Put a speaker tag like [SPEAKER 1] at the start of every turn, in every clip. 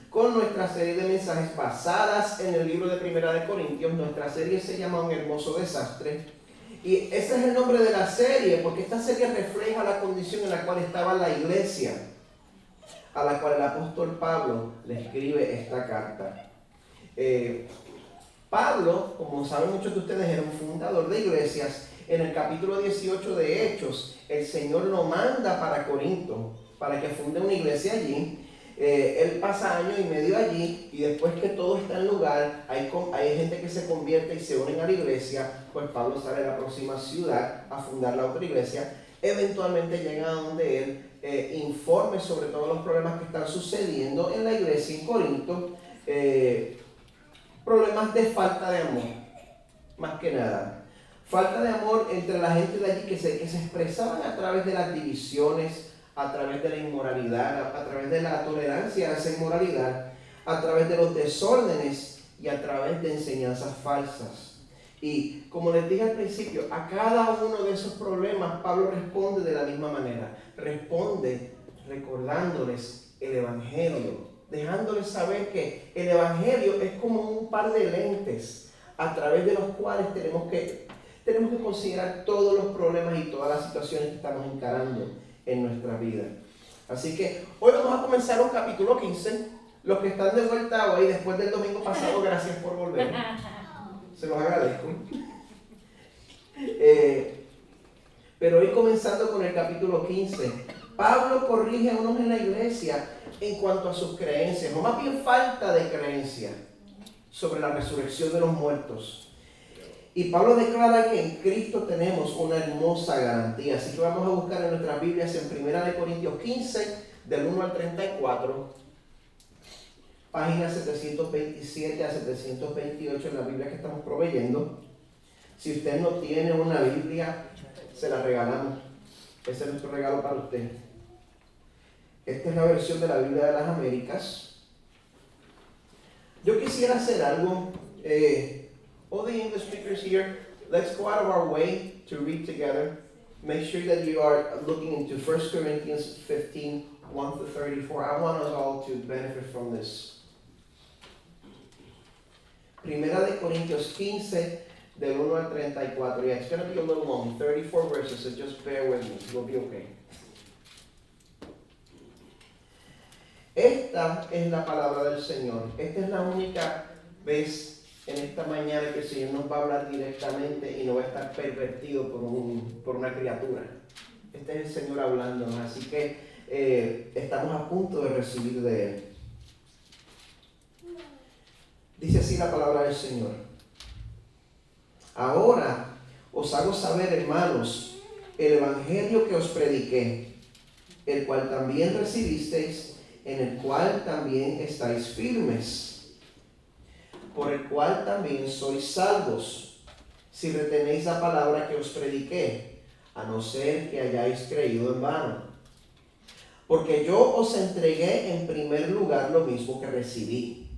[SPEAKER 1] Con nuestra serie de mensajes basadas en el libro de Primera de Corintios. Nuestra serie se llama Un hermoso desastre. Y ese es el nombre de la serie, porque esta serie refleja la condición en la cual estaba la iglesia, a la cual el apóstol Pablo le escribe esta carta. Pablo, como saben muchos de ustedes, era un fundador de iglesias. En el capítulo 18 de Hechos, el Señor lo manda para Corinto, para que funde una iglesia allí. Él pasa año y medio allí, y después que todo está en lugar, hay gente que se convierte y se unen a la iglesia. Pues Pablo sale a la próxima ciudad a fundar la otra iglesia. Eventualmente llega a donde él informe sobre todos los problemas que están sucediendo en la iglesia en Corinto. Problemas de falta de amor, más que nada. Falta de amor entre la gente de allí que se expresaban a través de las divisiones, a través de la inmoralidad, a través de la tolerancia a esa inmoralidad, a través de los desórdenes y a través de enseñanzas falsas. Y como les dije al principio, a cada uno de esos problemas Pablo responde de la misma manera. Responde recordándoles el Evangelio, dejándoles saber que el Evangelio es como un par de lentes a través de los cuales tenemos que considerar todos los problemas y todas las situaciones que estamos encarando en nuestra vida. Así que hoy vamos a comenzar un capítulo 15. Los que están de vuelta hoy, después del domingo pasado, gracias por volver. Se los agradezco. Pero hoy comenzando con el capítulo 15, Pablo corrige a unos en la iglesia en cuanto a sus creencias, o más bien falta de creencia sobre la resurrección de los muertos. Y Pablo declara que en Cristo tenemos una hermosa garantía. Así que vamos a buscar en nuestras Biblias en 1 Corintios 15, del 1 al 34, páginas 727 a 728 en la Biblia que estamos proveyendo. Si usted no tiene una Biblia, se la regalamos. Ese es nuestro regalo para usted. Esta es la versión de la Biblia de las Américas. Yo quisiera hacer algo. All the English speakers here, let's go out of our way to read together. Make sure that you are looking into 1 Corinthians 15, 1 to 34. I want us all to benefit from this. Primera de Corintios 15, del 1 al 34. Yeah, it's going to be a little long, 34 verses, so just bear with me. We'll be okay. Esta es la palabra del Señor. Esta es la única vez en esta mañana que el Señor nos va a hablar directamente y no va a estar pervertido por una criatura. Este es el Señor hablándonos, así que estamos a punto de recibir de Él. Dice así la palabra del Señor. Ahora os hago saber, hermanos, el evangelio que os prediqué, el cual también recibisteis, en el cual también estáis firmes, por el cual también sois salvos, si retenéis la palabra que os prediqué, a no ser que hayáis creído en vano. Porque yo os entregué en primer lugar lo mismo que recibí,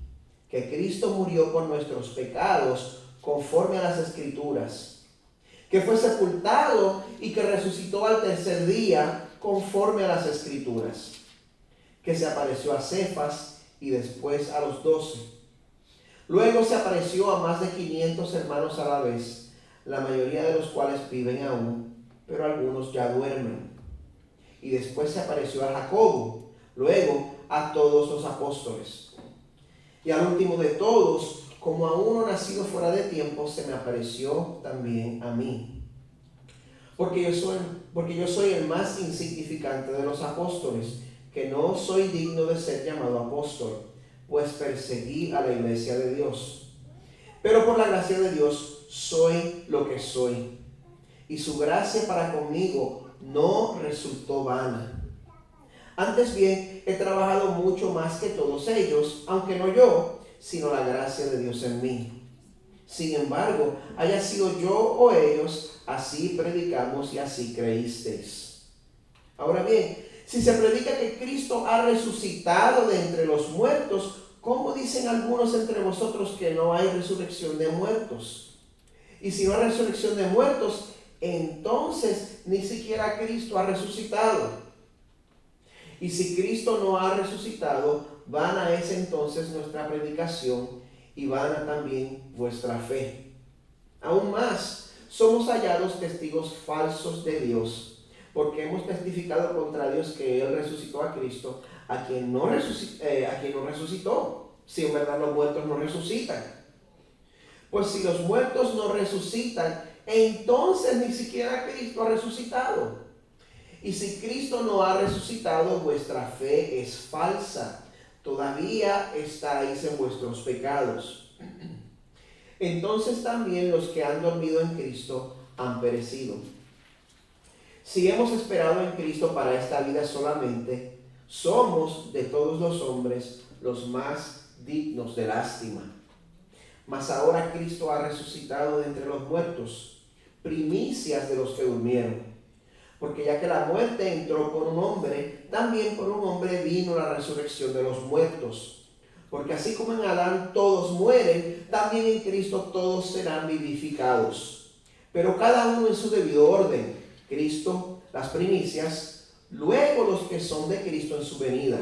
[SPEAKER 1] que Cristo murió por nuestros pecados conforme a las Escrituras, que fue sepultado y que resucitó al tercer día conforme a las Escrituras, que se apareció a Cefas y después a los 12. Luego se apareció a más de 500 hermanos a la vez, la mayoría de los cuales viven aún, pero algunos ya duermen. Y después se apareció a Jacobo, luego a todos los apóstoles. Y al último de todos, como a uno nacido fuera de tiempo, se me apareció también a mí. Porque yo soy el más insignificante de los apóstoles, que no soy digno de ser llamado apóstol, pues perseguí a la iglesia de Dios. Pero por la gracia de Dios soy lo que soy, y su gracia para conmigo no resultó vana. Antes bien, he trabajado mucho más que todos ellos, aunque no yo, sino la gracia de Dios en mí. Sin embargo, haya sido yo o ellos, así predicamos y así creísteis. Ahora bien, si se predica que Cristo ha resucitado de entre los muertos, ¿Cómo dicen algunos entre vosotros que no hay resurrección de muertos? Y si no hay resurrección de muertos, entonces ni siquiera Cristo ha resucitado. Y si Cristo no ha resucitado, vana es entonces nuestra predicación y vana también vuestra fe. Aún más, somos hallados testigos falsos de Dios, porque hemos testificado contra Dios que Él resucitó a Cristo, a quien no resucitó, si en verdad los muertos no resucitan. Pues si los muertos no resucitan, entonces ni siquiera Cristo ha resucitado. Y si Cristo no ha resucitado, vuestra fe es falsa. Todavía estáis en vuestros pecados. Entonces también los que han dormido en Cristo han perecido. Si hemos esperado en Cristo para esta vida solamente, somos de todos los hombres los más dignos de lástima. Mas ahora Cristo ha resucitado de entre los muertos, primicias de los que durmieron. Porque ya que la muerte entró por un hombre, también por un hombre vino la resurrección de los muertos. Porque así como en Adán todos mueren, también en Cristo todos serán vivificados. Pero cada uno en su debido orden. Cristo, las primicias, luego los que son de Cristo en su venida.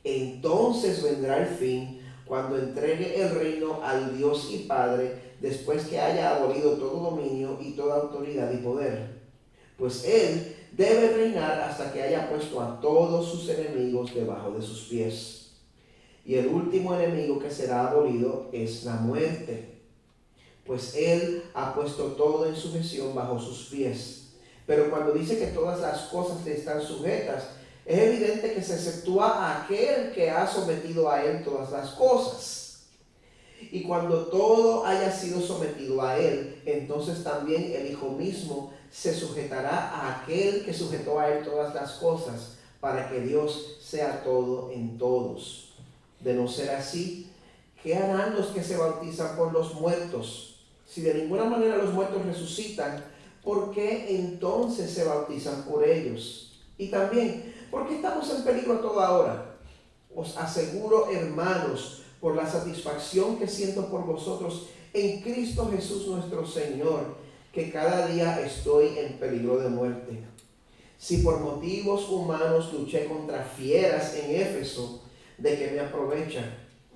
[SPEAKER 1] Entonces vendrá el fin, cuando entregue el reino al Dios y Padre, después que haya abolido todo dominio y toda autoridad y poder. Pues Él debe reinar hasta que haya puesto a todos sus enemigos debajo de sus pies. Y el último enemigo que será abolido es la muerte. Pues Él ha puesto todo en sujeción bajo sus pies. Pero cuando dice que todas las cosas le están sujetas, es evidente que se exceptúa a aquel que ha sometido a Él todas las cosas. Y cuando todo haya sido sometido a Él, entonces también el Hijo mismo se sujetará a aquel que sujetó a Él todas las cosas, para que Dios sea todo en todos. De no ser así, ¿qué harán los que se bautizan por los muertos? Si de ninguna manera los muertos resucitan, ¿por qué entonces se bautizan por ellos? Y también, ¿por qué estamos en peligro a toda hora? Os aseguro, hermanos, por la satisfacción que siento por vosotros en Cristo Jesús nuestro Señor, que cada día estoy en peligro de muerte. Si por motivos humanos luché contra fieras en Éfeso, ¿de qué me aprovecha?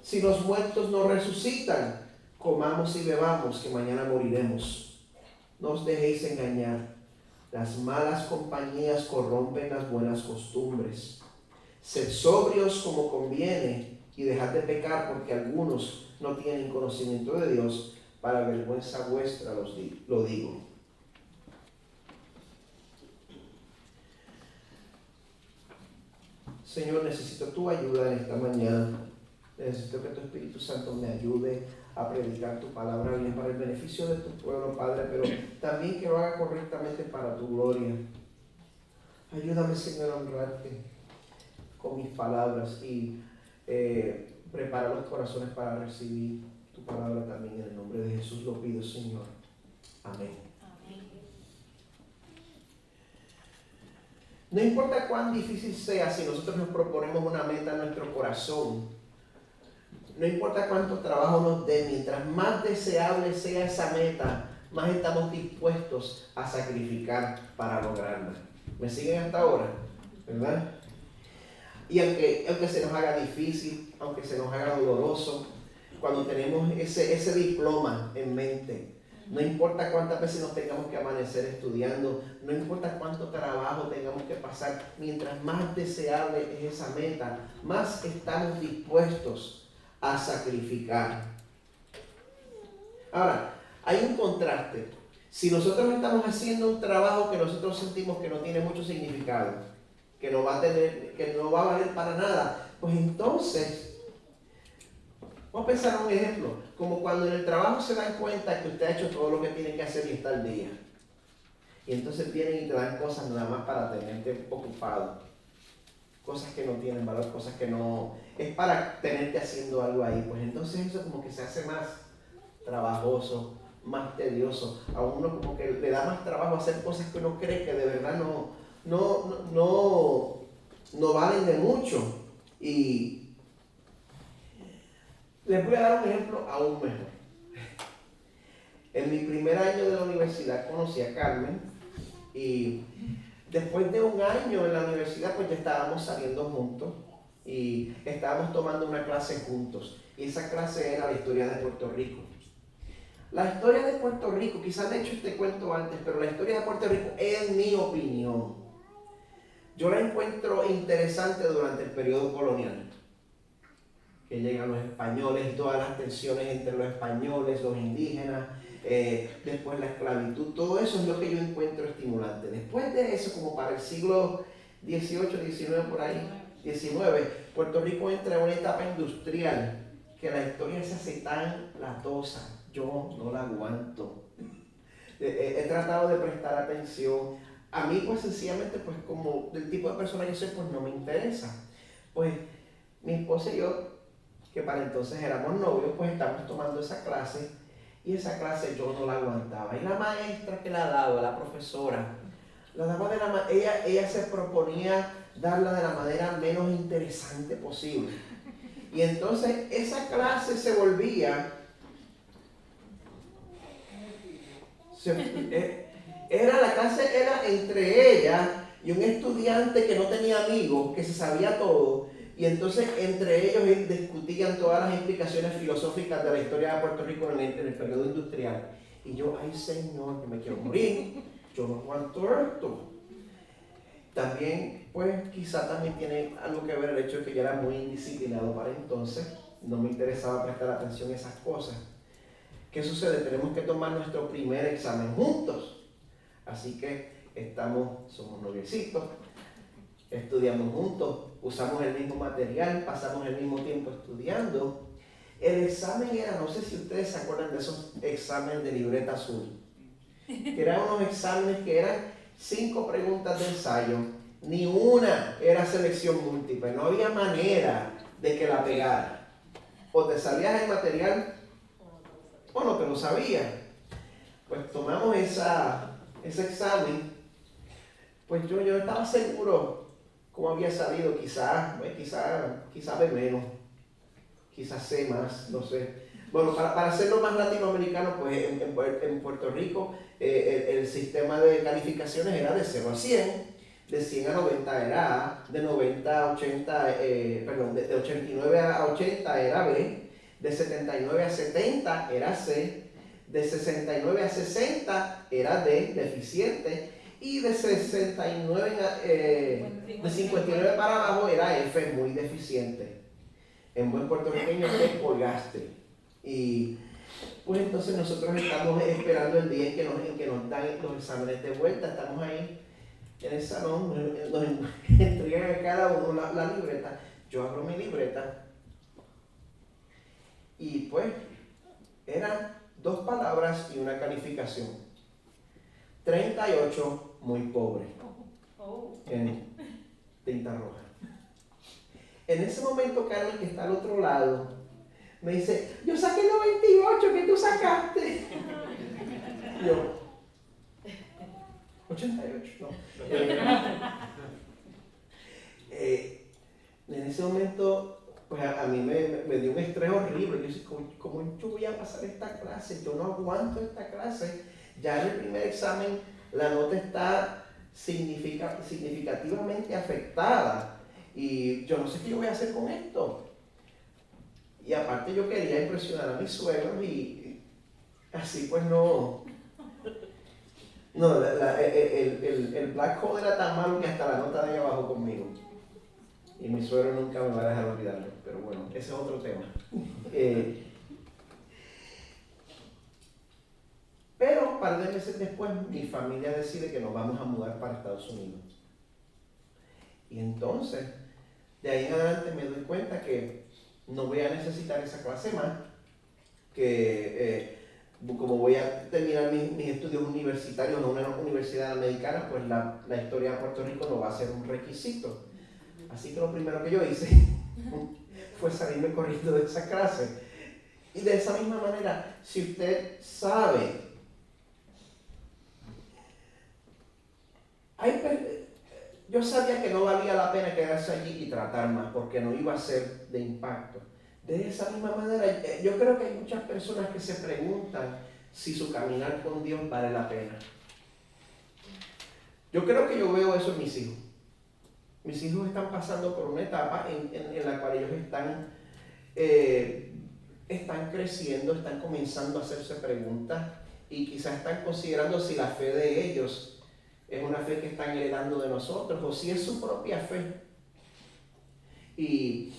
[SPEAKER 1] Si los muertos no resucitan, comamos y bebamos, que mañana moriremos. No os dejéis engañar. Las malas compañías corrompen las buenas costumbres. Sed sobrios como conviene y dejad de pecar, porque algunos no tienen conocimiento de Dios. Para vergüenza vuestra lo digo. Señor, necesito tu ayuda en esta mañana. Necesito que tu Espíritu Santo me ayude a predicar tu palabra bien para el beneficio de tu pueblo, Padre, pero también que lo haga correctamente para tu gloria. Ayúdame, Señor, a honrarte con mis palabras y prepara los corazones para recibir tu palabra también. En el nombre de Jesús lo pido, Señor. Amén. No importa cuán difícil sea, si nosotros nos proponemos una meta en nuestro corazón, no importa cuánto trabajo nos dé, mientras más deseable sea esa meta, más estamos dispuestos a sacrificar para lograrla. ¿Me siguen hasta ahora? ¿Verdad? Y aunque se nos haga difícil, aunque se nos haga doloroso, cuando tenemos ese diploma en mente, no importa cuántas veces nos tengamos que amanecer estudiando, no importa cuánto trabajo tengamos que pasar, mientras más deseable es esa meta, más estamos dispuestos a sacrificar. Ahora, hay un contraste. Si nosotros estamos haciendo un trabajo que nosotros sentimos que no tiene mucho significado, que no va a valer para nada, pues entonces, vamos a pensar un ejemplo, como cuando en el trabajo se dan cuenta que usted ha hecho todo lo que tiene que hacer y está al día. Y entonces vienen y te dan cosas nada más para tenerte ocupado. Cosas que no tienen valor, cosas que no... es para tenerte haciendo algo ahí. Pues entonces eso como que se hace más trabajoso, más tedioso. A uno como que le da más trabajo hacer cosas que uno cree que de verdad no valen de mucho. Y Les voy a dar un ejemplo aún mejor. En mi primer año de la universidad conocí a Carmen y después de un año en la universidad pues ya estábamos saliendo juntos y estábamos tomando una clase juntos y esa clase era la historia de Puerto Rico. La historia de Puerto Rico, quizás de hecho este cuento antes, pero la historia de Puerto Rico, en mi opinión, yo la encuentro interesante durante el periodo colonial. Que llegan los españoles y todas las tensiones entre los españoles, los indígenas, después la esclavitud, todo eso es lo que yo encuentro estimulante. Después de eso, como para el siglo XVIII, XIX, por ahí, XIX, Puerto Rico entra en una etapa industrial que la historia se hace tan latosa, yo no la aguanto. He tratado de prestar atención. A mí, pues sencillamente, pues como del tipo de persona que soy, pues no me interesa. Pues mi esposa y yo, que para entonces éramos novios, pues estábamos tomando esa clase y esa clase yo no la aguantaba. Y la maestra que la daba, la profesora, la daba de ella se proponía darla de la manera menos interesante posible. Y entonces esa clase se volvía, la clase era entre ella y un estudiante que no tenía amigos, que se sabía todo. Y entonces entre ellos discutían todas las implicaciones filosóficas de la historia de Puerto Rico en el periodo industrial. Y yo, ay Señor, que me quiero morir, yo no aguanto esto. También, pues quizá también tiene algo que ver el hecho de que yo era muy indisciplinado para entonces, no me interesaba prestar atención a esas cosas. ¿Qué sucede? Tenemos que tomar nuestro primer examen juntos. Así que somos noviecitos, estudiamos juntos, usamos el mismo material, pasamos el mismo tiempo estudiando. El examen era, no sé si ustedes se acuerdan de esos exámenes de libreta azul, que eran unos exámenes que eran 5 preguntas de ensayo, ni una era selección múltiple, no había manera de que la pegara. O te salías el material o no te lo sabías. Pues tomamos ese examen, pues yo estaba seguro cómo había salido, quizás de menos, quizás sé más, no sé. Bueno, para hacerlo más latinoamericano, pues en Puerto Rico el sistema de calificaciones era de 0 a 100, de 100 a 90 era A, de 90 a 80, de 89 a 80 era B, de 79 a 70 era C, de 69 a 60 era D, deficiente, y de 69 de 59 para abajo era F, muy deficiente. En buen puertorriqueño te colgaste. Y pues entonces nosotros estamos esperando el día en que nos dan los exámenes de vuelta. Estamos ahí en el salón, nos entregan a cada uno la libreta. Yo abro mi libreta y pues eran 2 palabras y una calificación. 38, muy pobre, en tinta roja. En ese momento, Carmen, que está al otro lado, me dice, yo saqué 98, ¿qué tú sacaste? Yo, 88, no. En ese momento, pues a mí me dio un estrés horrible. Yo dije, ¿cómo yo voy a pasar esta clase? Yo no aguanto esta clase. Ya en el primer examen la nota está significativamente afectada. Y yo no sé qué yo voy a hacer con esto. Y aparte yo quería impresionar a mis suegros y así pues no. No, el black hole era tan malo que hasta la nota de ella bajó conmigo. Y mi suegro nunca me va a dejar olvidarlo. Pero bueno, ese es otro tema. Pero un par de meses después mi familia decide que nos vamos a mudar para Estados Unidos. Y entonces, de ahí en adelante me doy cuenta que no voy a necesitar esa clase más, que como voy a terminar mis estudios universitarios en una universidad americana, pues la historia de Puerto Rico no va a ser un requisito. Así que lo primero que yo hice fue salirme corriendo de esa clase. Y de esa misma manera, si usted sabe, yo sabía que no valía la pena quedarse allí y tratar más, porque no iba a ser de impacto. De esa misma manera, yo creo que hay muchas personas que se preguntan si su caminar con Dios vale la pena. Yo creo que yo veo eso en mis hijos. Mis hijos están pasando por una etapa en la cual ellos están creciendo, están comenzando a hacerse preguntas y quizás están considerando si la fe de ellos es una fe que están heredando de nosotros o si es su propia fe. Y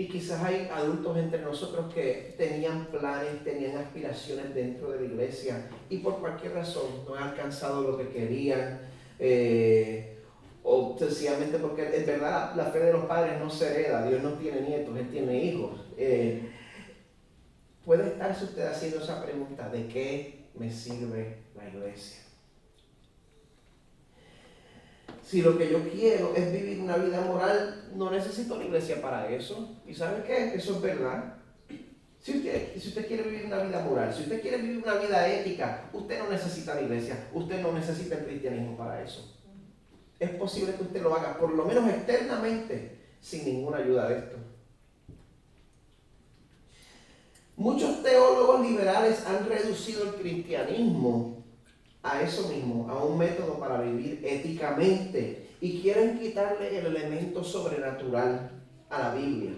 [SPEAKER 1] quizás hay adultos entre nosotros que tenían planes, tenían aspiraciones dentro de la iglesia y por cualquier razón no han alcanzado lo que querían, o sencillamente porque en verdad la fe de los padres no se hereda. Dios no tiene nietos, Él tiene hijos. Puede estarse usted haciendo esa pregunta: ¿de qué me sirve la iglesia? Si lo que yo quiero es vivir una vida moral, no necesito la iglesia para eso. ¿Y sabe qué? Eso es verdad. Si usted quiere vivir una vida moral, si usted quiere vivir una vida ética, usted no necesita la iglesia, usted no necesita el cristianismo para eso. Es posible que usted lo haga, por lo menos externamente, sin ninguna ayuda de esto. Muchos teólogos liberales han reducido el cristianismo a eso mismo, a un método para vivir éticamente, y quieren quitarle el elemento sobrenatural a la Biblia.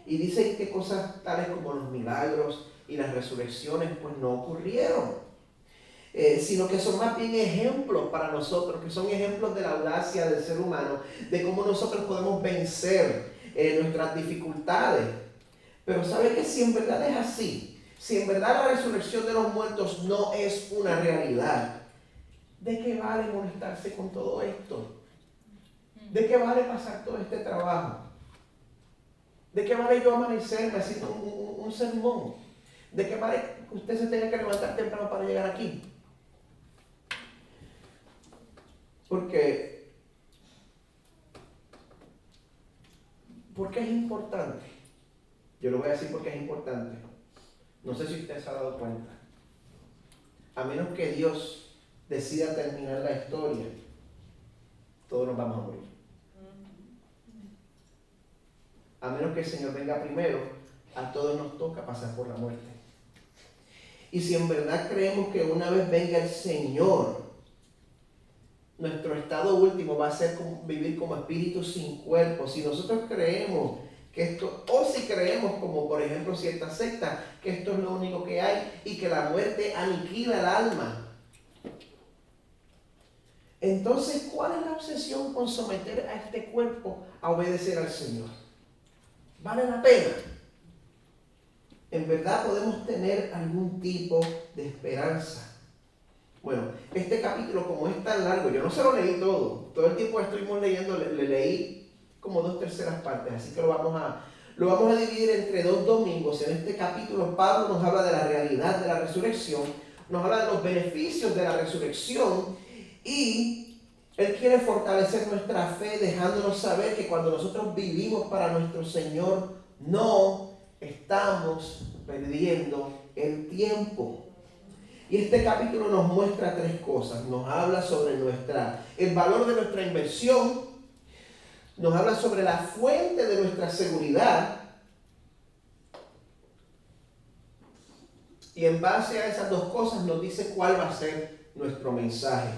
[SPEAKER 1] Y dicen que cosas tales como los milagros y las resurrecciones pues no ocurrieron, sino que son más bien ejemplos para nosotros, que son ejemplos de la audacia del ser humano, de cómo nosotros podemos vencer nuestras dificultades. Pero ¿sabe que si en verdad es así? Si en verdad la resurrección de los muertos no es una realidad, ¿de qué vale molestarse con todo esto? ¿De qué vale pasar todo este trabajo? ¿De qué vale yo amanecerme haciendo un sermón? ¿De qué vale que usted se tenga que levantar temprano para llegar aquí? Porque es importante. Yo le voy a decir por qué es importante. No sé si usted se ha dado cuenta. A menos que Dios decida terminar la historia, todos nos vamos a morir. A menos que el Señor venga primero, a todos nos toca pasar por la muerte. Y si en verdad creemos que una vez venga el Señor, nuestro estado último va a ser vivir como espíritus sin cuerpo. Si nosotros creemos que esto, o si creemos como por ejemplo ciertas sectas, que esto es lo único que hay y que la muerte aniquila el alma, entonces ¿cuál es la obsesión con someter a este cuerpo a obedecer al Señor? ¿Vale la pena? ¿En verdad podemos tener algún tipo de esperanza? Bueno, este capítulo, como es tan largo, yo no se lo leí todo el tiempo que estuvimos leyendo le leí como 2/3 partes, así que lo vamos a dividir entre 2 domingos. En este capítulo Pablo nos habla de la realidad de la resurrección, nos habla de los beneficios de la resurrección, y Él quiere fortalecer nuestra fe dejándonos saber que cuando nosotros vivimos para nuestro Señor, no estamos perdiendo el tiempo. Y este capítulo nos muestra 3 cosas. Nos habla sobre el valor de nuestra inversión, nos habla sobre la fuente de nuestra seguridad, y en base a esas 2 cosas nos dice cuál va a ser nuestro mensaje.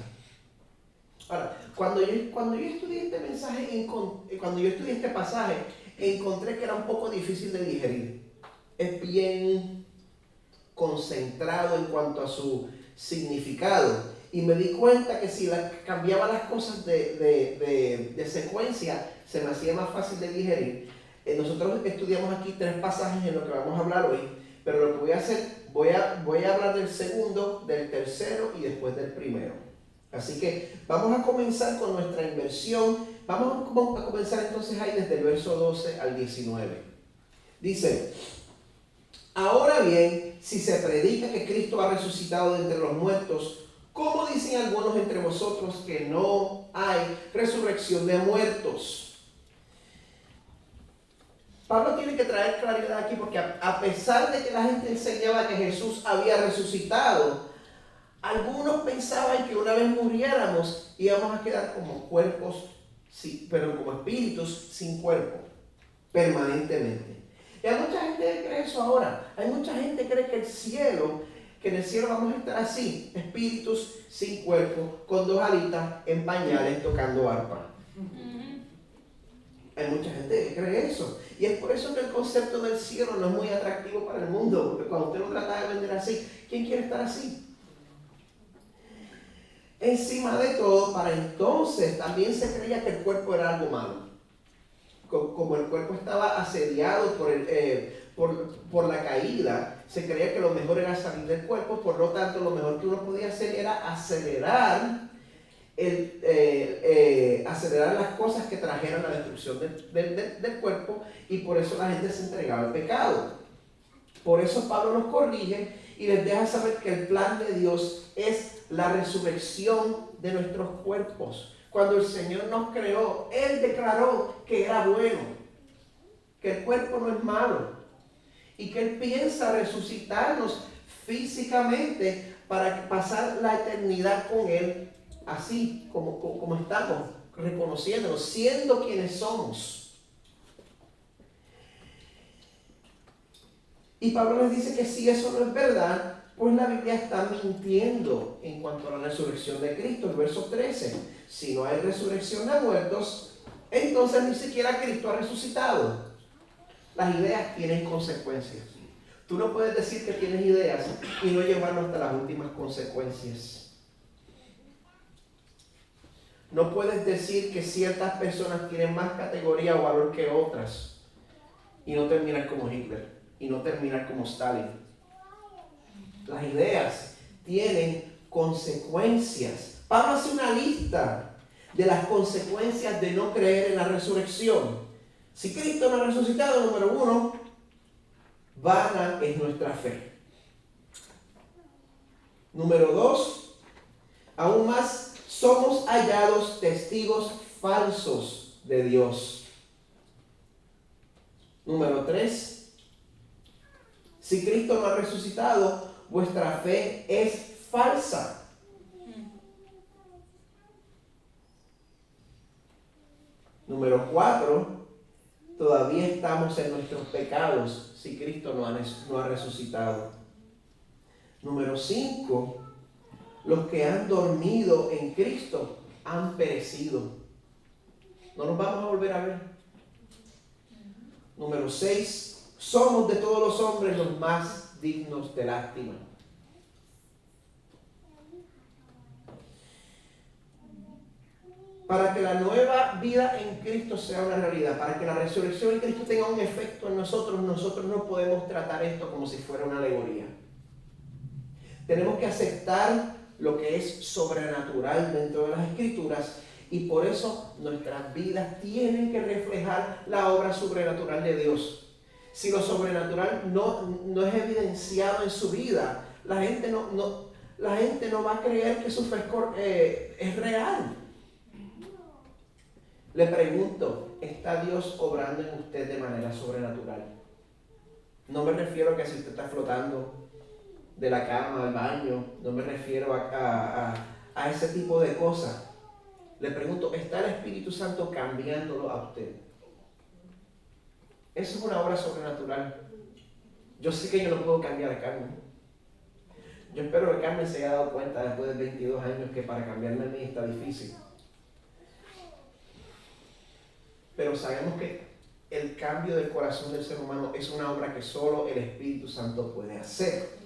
[SPEAKER 1] Ahora, cuando yo estudié este mensaje, cuando yo estudié este pasaje, encontré que era un poco difícil de digerir. Es bien concentrado en cuanto a su significado, y me di cuenta que si cambiaba las cosas de secuencia, se me hacía más fácil de digerir. Nosotros estudiamos aquí 3 pasajes en lo que vamos a hablar hoy, pero lo que voy a hacer, voy a hablar del segundo, del tercero y después del primero. Así que vamos a comenzar con nuestra inversión. Vamos a comenzar entonces ahí desde el verso 12 al 19. Dice: ahora bien, si se predica que Cristo ha resucitado de entre los muertos, ¿cómo dicen algunos entre vosotros que no hay resurrección de muertos? Pablo tiene que traer claridad aquí, porque a pesar de que la gente enseñaba que Jesús había resucitado, algunos pensaban que una vez muriéramos íbamos a quedar como cuerpos, sí, pero como espíritus sin cuerpo. permanentemente. Y hay mucha gente que cree eso ahora. Hay mucha gente que cree que en el cielo vamos a estar así, espíritus sin cuerpo, con dos alitas en pañales tocando arpa. Hay mucha gente que cree eso. Y es por eso que el concepto del cielo no es muy atractivo para el mundo, porque cuando usted lo trata de vender así, ¿quién quiere estar así? Encima de todo, para entonces también se creía que el cuerpo era algo malo. Como el cuerpo estaba asediado por la caída, se creía que lo mejor era salir del cuerpo, por lo tanto lo mejor que uno podía hacer era acelerar las cosas que trajeran la destrucción del cuerpo, y por eso la gente se entregaba al pecado. Por eso Pablo nos corrige y les deja saber que el plan de Dios es la resurrección de nuestros cuerpos. Cuando el Señor nos creó, Él declaró que era bueno, que el cuerpo no es malo y que Él piensa resucitarnos físicamente para pasar la eternidad con Él, así como estamos, reconociéndonos, siendo quienes somos. Y Pablo les dice que si eso no es verdad, pues la Biblia está mintiendo en cuanto a la resurrección de Cristo. El verso 13, si no hay resurrección de muertos, entonces ni siquiera Cristo ha resucitado. Las ideas tienen consecuencias. Tú no puedes decir que tienes ideas y no llevarlo hasta las últimas consecuencias. No puedes decir que ciertas personas tienen más categoría o valor que otras y no terminar como Hitler y no terminar como Stalin. Las ideas tienen consecuencias. Pablo hace una lista de las consecuencias de no creer en la resurrección. Si Cristo no ha resucitado, número 1, vana es nuestra fe. Número 2, aún más, somos hallados testigos falsos de Dios. Número 3, si Cristo no ha resucitado, vuestra fe es falsa. Número 4, todavía estamos en nuestros pecados si Cristo no ha resucitado. Número 5, los que han dormido en Cristo han perecido. No nos vamos a volver a ver. Número 6, somos de todos los hombres los más dignos de lástima. Para que la nueva vida en Cristo sea una realidad, para que la resurrección en Cristo tenga un efecto en nosotros, nosotros no podemos tratar esto como si fuera una alegoría. Tenemos que aceptar lo que es sobrenatural dentro de las Escrituras, y por eso nuestras vidas tienen que reflejar la obra sobrenatural de Dios. Si lo sobrenatural no es evidenciado en su vida, la gente no va a creer que su fe es real. Le pregunto, ¿está Dios obrando en usted de manera sobrenatural? No me refiero a que si usted está flotando de la cama al baño, no me refiero a ese tipo de cosas. Le pregunto, ¿está el Espíritu Santo cambiándolo a usted? Eso es una obra sobrenatural. Yo sé que yo no puedo cambiar a Carmen. Yo espero que Carmen se haya dado cuenta después de 22 años que para cambiarme a mí está difícil. Pero sabemos que el cambio del corazón del ser humano es una obra que solo el Espíritu Santo puede hacer.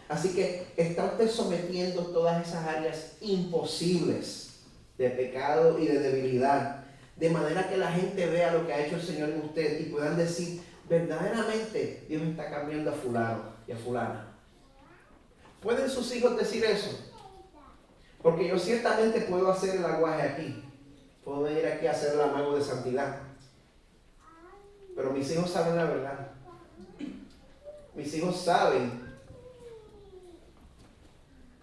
[SPEAKER 1] Así que está usted sometiendo todas esas áreas imposibles de pecado y de debilidad, de manera que la gente vea lo que ha hecho el Señor en usted y puedan decir, verdaderamente Dios está cambiando a fulano y a fulana. ¿Pueden sus hijos decir eso? Porque yo ciertamente puedo hacer el aguaje aquí. Puedo venir aquí a hacer el amago de santidad. Pero mis hijos saben la verdad. Mis hijos saben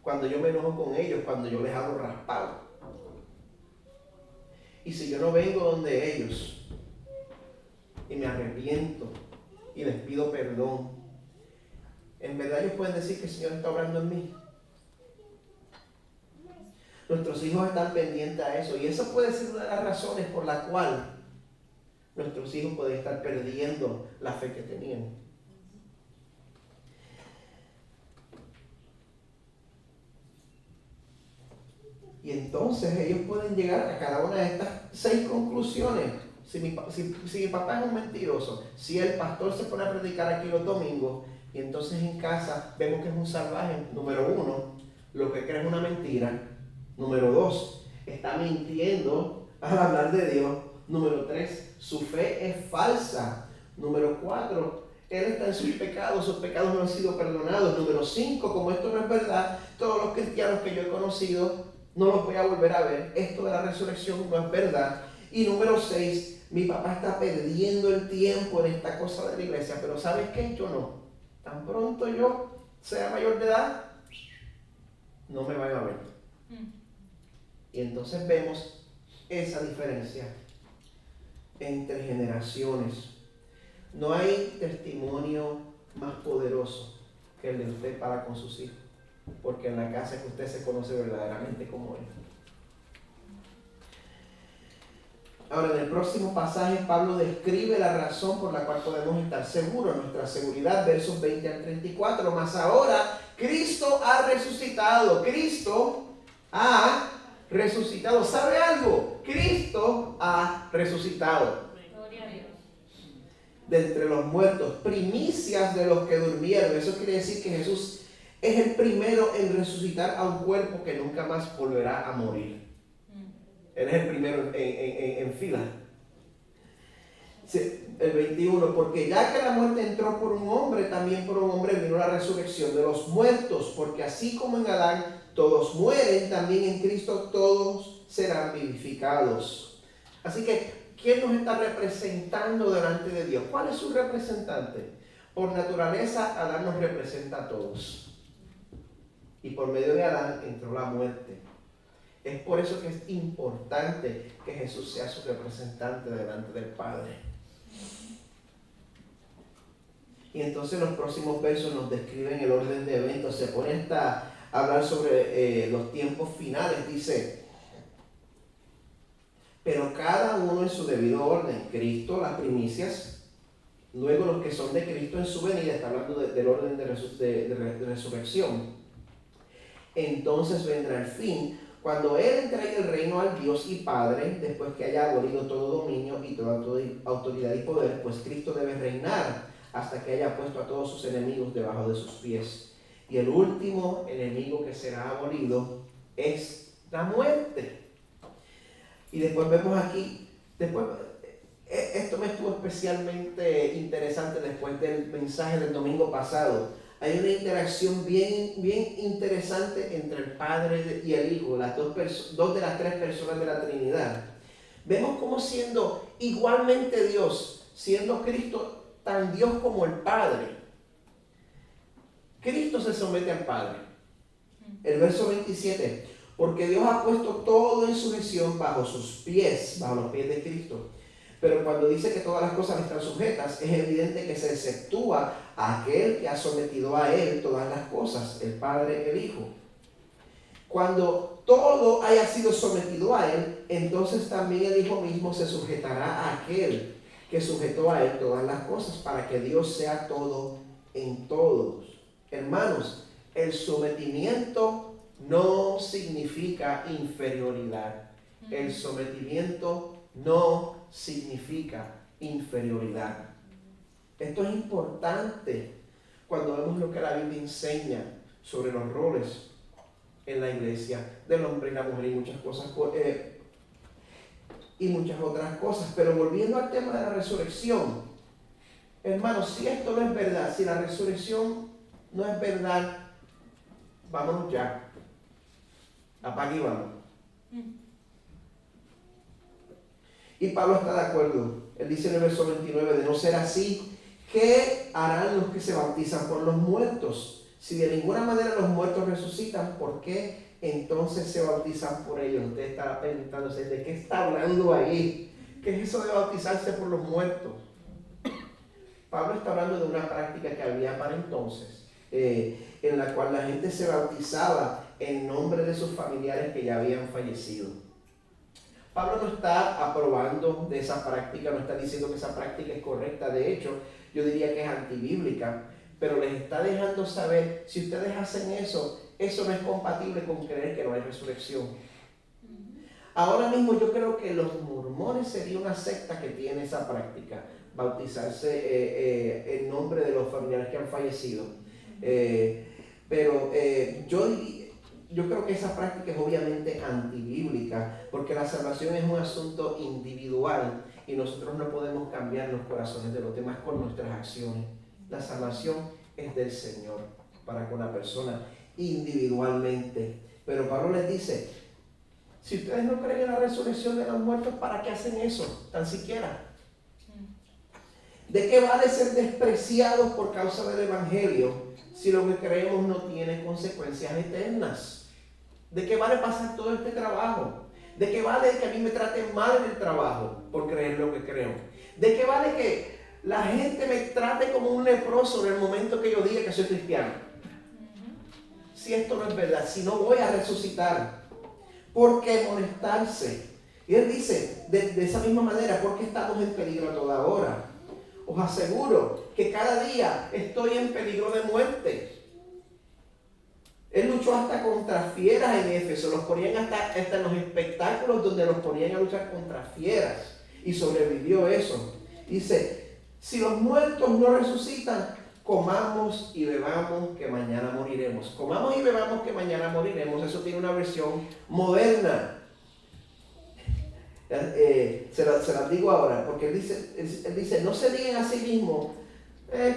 [SPEAKER 1] cuando yo me enojo con ellos, cuando yo les hago raspado. Y si yo no vengo donde ellos y me arrepiento y les pido perdón, en verdad ellos pueden decir que el Señor está obrando en mí. Nuestros hijos están pendientes a eso, y eso puede ser una de las razones por la cual nuestros hijos pueden estar perdiendo la fe que tenían. Y entonces ellos pueden llegar a cada una de estas 6 conclusiones. Si mi papá es un mentiroso, si el pastor se pone a predicar aquí los domingos y entonces en casa vemos que es un salvaje, número 1, lo que cree es una mentira. Número 2, está mintiendo al hablar de Dios. Número 3, su fe es falsa. Número 4, él está en sus pecados no han sido perdonados. Número 5, como esto no es verdad, todos los cristianos que yo he conocido no los voy a volver a ver. Esto de la resurrección no es verdad. Y número 6, mi papá está perdiendo el tiempo en esta cosa de la iglesia, pero ¿sabes qué? Yo no. Tan pronto yo sea mayor de edad, no me van a ver. Y entonces vemos esa diferencia entre generaciones. No hay testimonio más poderoso que el de usted para con sus hijos, porque en la casa que usted se conoce verdaderamente como él. Ahora, en el próximo pasaje, Pablo describe la razón por la cual podemos estar seguros, nuestra seguridad, versos 20 al 34. Mas ahora, Cristo ha resucitado. Cristo ha resucitado. ¿Sabe algo? Cristo ha resucitado.
[SPEAKER 2] Gloria a Dios.
[SPEAKER 1] De entre los muertos, primicias de los que durmieron. Eso quiere decir que Jesús es el primero en resucitar a un cuerpo que nunca más volverá a morir. Él es el primero en fila. El 21, porque ya que la muerte entró por un hombre, también por un hombre vino la resurrección de los muertos, porque así como en Adán todos mueren, también en Cristo todos serán vivificados. Así que, ¿quién nos está representando delante de Dios? ¿Cuál es su representante? Por naturaleza, Adán nos representa a todos. Y por medio de Adán entró la muerte. Es por eso que es importante que Jesús sea su representante delante del Padre. Y entonces los próximos versos nos describen el orden de eventos. Se pone hasta a hablar sobre los tiempos finales. Dice, pero cada uno en su debido orden. Cristo, las primicias. Luego los que son de Cristo en su venida. Está hablando del orden de resurrección. Entonces vendrá el fin, cuando Él entregue el reino al Dios y Padre, después que haya abolido todo dominio y toda autoridad y poder, pues Cristo debe reinar hasta que haya puesto a todos sus enemigos debajo de sus pies. Y el último enemigo que será abolido es la muerte. Y después vemos aquí, esto me estuvo especialmente interesante después del mensaje del domingo pasado. Hay una interacción bien interesante entre el Padre y el Hijo, las dos de las 3 personas de la Trinidad. Vemos cómo siendo igualmente Dios, siendo Cristo tan Dios como el Padre, Cristo se somete al Padre. El verso 27, porque Dios ha puesto todo en sujeción bajo sus pies, bajo los pies de Cristo. Pero cuando dice que todas las cosas están sujetas, es evidente que se exceptúa a aquel que ha sometido a Él todas las cosas, el Padre, el Hijo. Cuando todo haya sido sometido a Él, entonces también el Hijo mismo se sujetará a aquel que sujetó a Él todas las cosas, para que Dios sea todo en todos. Hermanos, el sometimiento no significa inferioridad. El sometimiento no significa inferioridad. Esto es importante cuando vemos lo que la Biblia enseña sobre los roles en la iglesia del hombre y la mujer y muchas cosas y muchas otras cosas. Pero volviendo al tema de la resurrección, hermanos, si esto no es verdad, si la resurrección no es verdad, vámonos ya. Apague y vamos. Y Pablo está de acuerdo. Él dice en el verso 29, de no ser así, ¿qué harán los que se bautizan por los muertos? Si de ninguna manera los muertos resucitan, ¿por qué entonces se bautizan por ellos? Usted estará preguntándose, ¿de qué está hablando ahí? ¿Qué es eso de bautizarse por los muertos? Pablo está hablando de una práctica que había para entonces, en la cual la gente se bautizaba en nombre de sus familiares que ya habían fallecido. Pablo no está aprobando de esa práctica, no está diciendo que esa práctica es correcta. De hecho, yo diría que es antibíblica, pero les está dejando saber, si ustedes hacen eso, eso no es compatible con creer que no hay resurrección. Ahora mismo yo creo que los mormones sería una secta que tiene esa práctica, bautizarse en nombre de los familiares que han fallecido. Pero yo creo que esa práctica es obviamente antibíblica, porque la salvación es un asunto individual y nosotros no podemos cambiar los corazones de los demás con nuestras acciones. La salvación es del Señor para con la persona individualmente. Pero Pablo les dice, si ustedes no creen en la resurrección de los muertos, ¿para qué hacen eso? Tan siquiera. ¿De qué vale ser despreciados por causa del Evangelio si lo que creemos no tiene consecuencias eternas? ¿De qué vale pasar todo este trabajo? ¿De qué vale que a mí me traten mal en el trabajo por creer lo que creo? ¿De qué vale que la gente me trate como un leproso en el momento que yo diga que soy cristiano? Si esto no es verdad, si no voy a resucitar, ¿por qué molestarse? Y él dice, de esa misma manera, ¿por qué estamos en peligro a toda hora? Os aseguro que cada día estoy en peligro de muerte. Él luchó hasta contra fieras en Éfeso, los ponían hasta en los espectáculos donde los ponían a luchar contra fieras y sobrevivió eso. Dice, si los muertos no resucitan, comamos y bebamos que mañana moriremos. Comamos y bebamos que mañana moriremos. Eso tiene una versión moderna. Se las digo ahora, porque él dice, no se digan a sí mismos,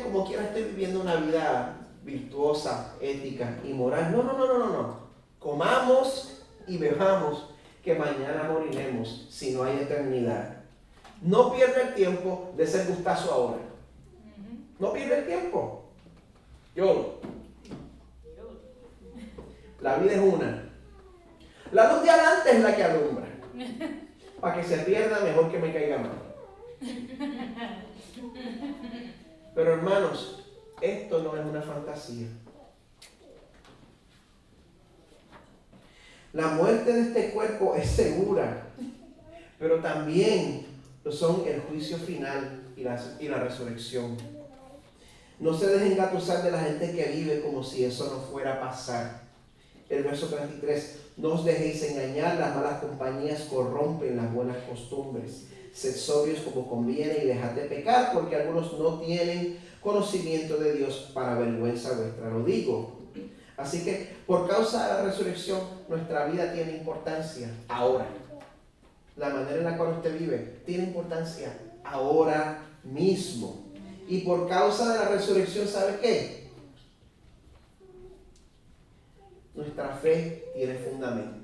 [SPEAKER 1] como quiera estoy viviendo una vida virtuosa, ética y moral. No. Comamos y bebamos que mañana moriremos si no hay eternidad. No pierda el tiempo de ese gustazo ahora. No pierda el tiempo. La vida es una. La luz de adelante es la que alumbra. Para que se pierda, mejor que me caiga mal. Pero hermanos, esto no es una fantasía. La muerte de este cuerpo es segura, pero también lo son el juicio final y la resurrección. No se dejen engatusar de la gente que vive como si eso no fuera a pasar. El verso 33, no os dejéis engañar, las malas compañías corrompen las buenas costumbres. Sed sobrios como conviene y dejad de pecar, porque algunos no tienen conocimiento de Dios, para vergüenza vuestra lo digo. Así que por causa de la resurrección, nuestra vida tiene importancia ahora. La manera en la cual usted vive tiene importancia ahora mismo. Y por causa de la resurrección, ¿sabe qué? Nuestra fe tiene fundamento.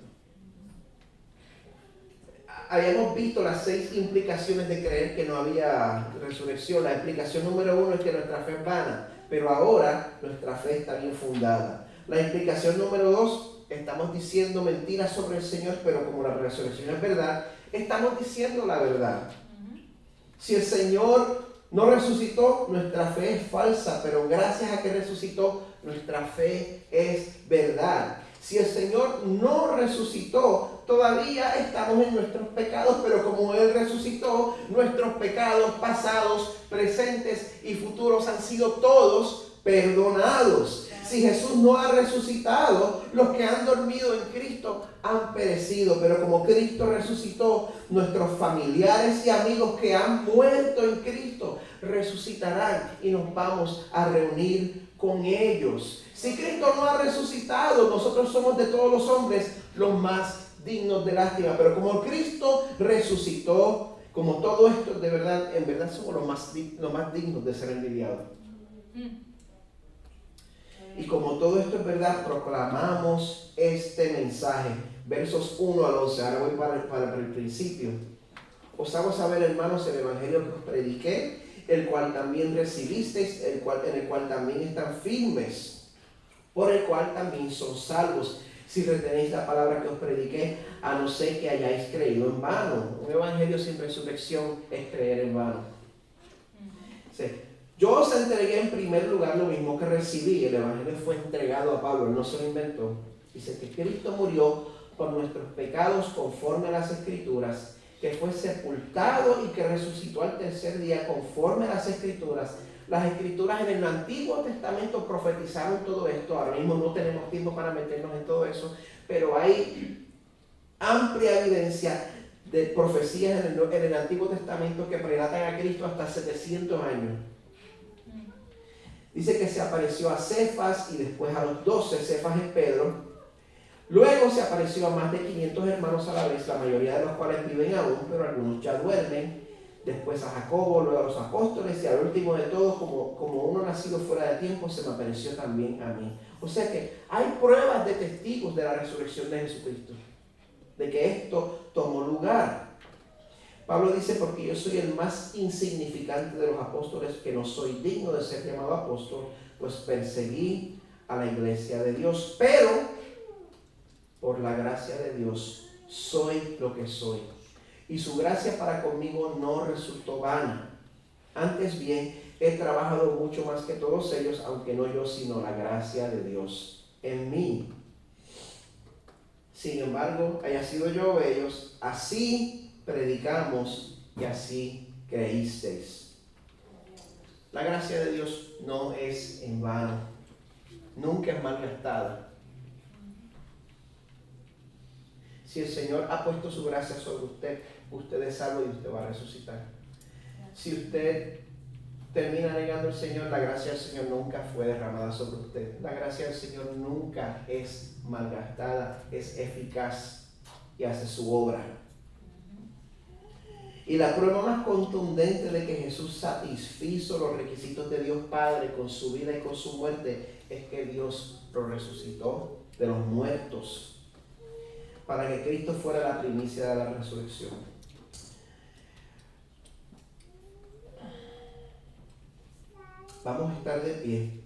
[SPEAKER 1] Habíamos visto las 6 implicaciones de creer que no había resurrección. La implicación número 1 es que nuestra fe es vana, pero ahora nuestra fe está bien fundada. La implicación número 2, estamos diciendo mentiras sobre el Señor, pero como la resurrección es verdad, estamos diciendo la verdad. Si el Señor no resucitó, nuestra fe es falsa, pero gracias a que resucitó, nuestra fe es verdad. Si el Señor no resucitó, todavía estamos en nuestros pecados, pero como Él resucitó, nuestros pecados pasados, presentes y futuros han sido todos perdonados. Si Jesús no ha resucitado, los que han dormido en Cristo han perecido, pero como Cristo resucitó, nuestros familiares y amigos que han muerto en Cristo resucitarán y nos vamos a reunir con ellos. Si Cristo no ha resucitado, nosotros somos de todos los hombres los más dignos de lástima, pero como Cristo resucitó, como todo esto de verdad, en verdad somos los más dignos de ser envidiados. Y como todo esto es verdad, proclamamos este mensaje. Versos 1 al 11. Ahora voy para el principio. Os hago saber, hermanos, el evangelio que os prediqué, el cual también recibisteis, en el cual también están firmes, por el cual también son salvos, si retenéis la palabra que os prediqué, a no ser que hayáis creído en vano. Un evangelio sin resurrección es creer en vano. Sí. Yo os entregué en primer lugar lo mismo que recibí. El evangelio fue entregado a Pablo, él no se lo inventó. Dice que Cristo murió por nuestros pecados conforme a las Escrituras, que fue sepultado y que resucitó al tercer día conforme a las Escrituras. Las Escrituras en el Antiguo Testamento profetizaron todo esto. Ahora mismo no tenemos tiempo para meternos en todo eso, pero hay amplia evidencia de profecías en el Antiguo Testamento que relatan a Cristo hasta 700 años. Dice que se apareció a Cefas y después a los 12. Cefas es Pedro. Luego se apareció a más de 500 hermanos a la vez, la mayoría de los cuales viven aún, pero algunos ya duermen. Después a Jacobo, luego a los apóstoles, y al último de todos, como uno nacido fuera de tiempo, se me apareció también a mí. O sea que hay pruebas de testigos de la resurrección de Jesucristo, de que esto tomó lugar. Pablo dice, porque yo soy el más insignificante de los apóstoles, que no soy digno de ser llamado apóstol, pues perseguí a la iglesia de Dios, pero por la gracia de Dios soy lo que soy. Y su gracia para conmigo no resultó vana. Antes bien, he trabajado mucho más que todos ellos, aunque no yo, sino la gracia de Dios en mí. Sin embargo, haya sido yo o ellos, así predicamos y así creísteis. La gracia de Dios no es en vano, nunca es malgastada. Si el Señor ha puesto su gracia sobre usted, usted es salvo y usted va a resucitar. Si usted termina negando al Señor, la gracia del Señor nunca fue derramada sobre usted. La gracia del Señor nunca es malgastada, es eficaz y hace su obra. Y la prueba más contundente de que Jesús satisfizo los requisitos de Dios Padre con su vida y con su muerte es que Dios lo resucitó de los muertos, para que Cristo fuera la primicia de la resurrección. Vamos a estar de pie.